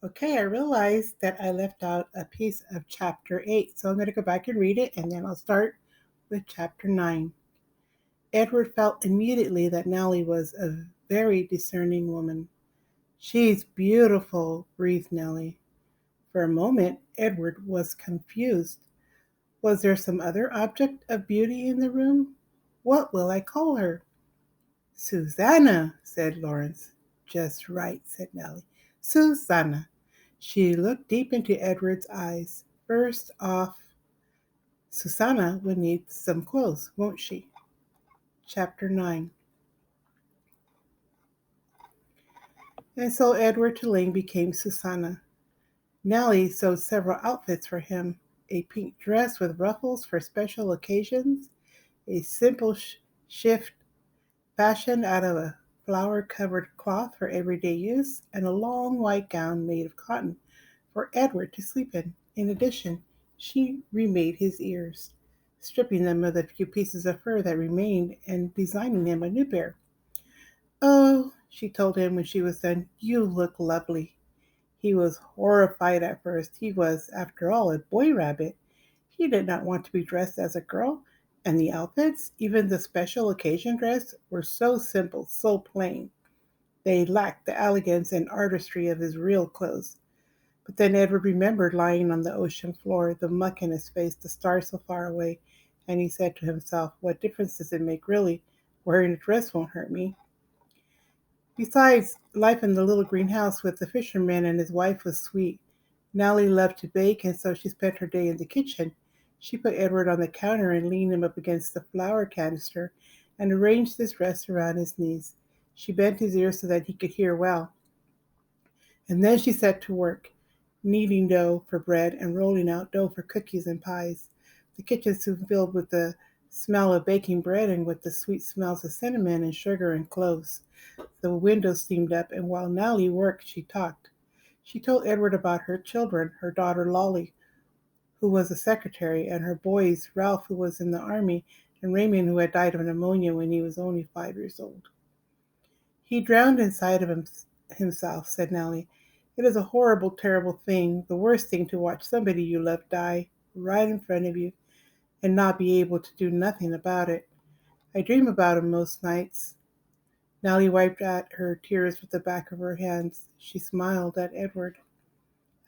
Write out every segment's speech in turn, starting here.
Okay, I realized that I left out a piece of chapter 8, so I'm going to go back and read it and then I'll start with chapter 9. Edward felt immediately that Nellie was a very discerning woman. She's beautiful, breathed Nellie. For a moment, Edward was confused. Was there some other object of beauty in the room? What will I call her? Susanna, said Lawrence. Just right, said Nellie. Susanna. She looked deep into Edward's eyes. First off, Susanna will need some clothes, won't she? Chapter 9. And so Edward Tulane became Susanna. Nellie sewed several outfits for him: a pink dress with ruffles for special occasions, a simple shift fashioned out of a flower covered cloth for everyday use, and a long white gown made of cotton for Edward to sleep in. In addition, she remade his ears, stripping them of the few pieces of fur that remained and designing him a new pair. Oh, she told him when she was done, you look lovely. He was horrified at first. He was, after all, a boy rabbit. He did not want to be dressed as a girl, and the outfits, even the special occasion dress, were so simple, so plain. They lacked the elegance and artistry of his real clothes. But then Edward remembered lying on the ocean floor, the muck in his face, the stars so far away, and he said to himself, what difference does it make, really? Wearing a dress won't hurt me. Besides, life in the little greenhouse with the fisherman and his wife was sweet. Nellie loved to bake, and so she spent her day in the kitchen. She put Edward on the counter and leaned him up against the flour canister and arranged this dress around his knees. She bent his ears so that he could hear well. And then she set to work, kneading dough for bread and rolling out dough for cookies and pies. The kitchen soon filled with the smell of baking bread and with the sweet smells of cinnamon and sugar and cloves. The window steamed up, and while Nellie worked, she talked. She told Edward about her children, her daughter Lolly, who was a secretary, and her boys, Ralph, who was in the army, and Raymond, who had died of pneumonia when he was only 5 years old. He drowned inside of himself, said Nellie. It is a horrible, terrible thing, the worst thing to watch somebody you love die right in front of you and not be able to do nothing about it. I dream about him most nights. Nellie wiped at her tears with the back of her hands. She smiled at Edward.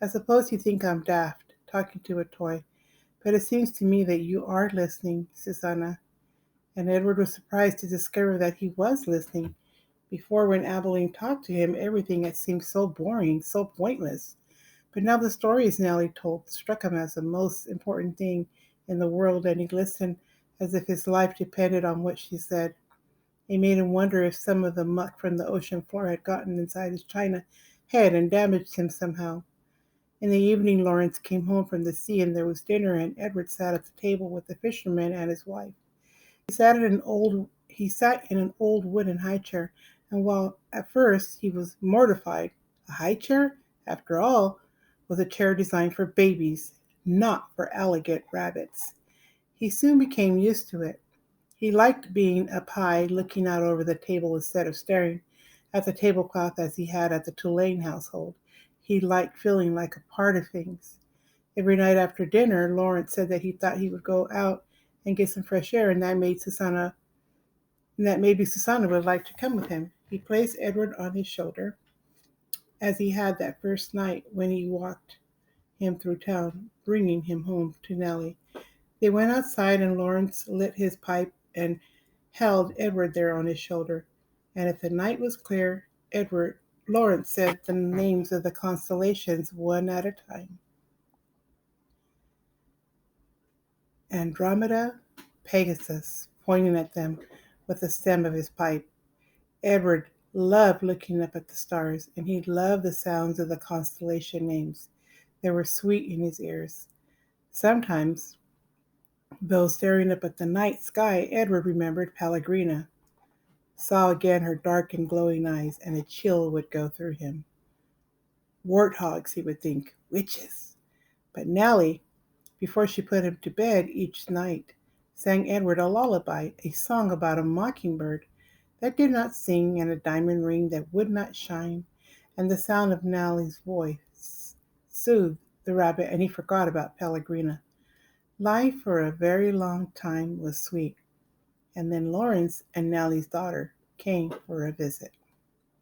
I suppose you think I'm daft, talking to a toy, but it seems to me that you are listening, Susanna. And Edward was surprised to discover that he was listening. Before, when Abilene talked to him, everything had seemed so boring, so pointless. But now the stories Nellie told struck him as the most important thing in the world, and he listened as if his life depended on what she said. It made him wonder if some of the muck from the ocean floor had gotten inside his china head and damaged him somehow. In the evening, Lawrence came home from the sea, and there was dinner, and Edward sat at the table with the fisherman and his wife. He sat in an old wooden high chair, and while at first he was mortified, a high chair, after all, was a chair designed for babies, not for elegant rabbits. He soon became used to it. He liked being up high, looking out over the table instead of staring at the tablecloth as he had at the Tulane household. He liked feeling like a part of things. Every night after dinner, Lawrence said that he thought he would go out and get some fresh air, and that maybe Susanna would like to come with him. He placed Edward on his shoulder, as he had that first night when he walked him through town, bringing him home to Nellie. They went outside, and Lawrence lit his pipe and held Edward there on his shoulder. And if the night was clear, Edward Lawrence said the names of the constellations one at a time. Andromeda, Pegasus, pointing at them with the stem of his pipe. Edward loved looking up at the stars, and he loved the sounds of the constellation names. They were sweet in his ears. Sometimes, though staring up at the night sky, Edward remembered Pellegrina, saw again her dark and glowing eyes, and a chill would go through him. Warthogs, he would think, witches. But Nellie, before she put him to bed each night, sang Edward a lullaby, a song about a mockingbird that did not sing, and a diamond ring that would not shine, and the sound of Nellie's voice soothed the rabbit, and he forgot about Pellegrina. Life for a very long time was sweet, and then Lawrence and Nellie's daughter came for a visit.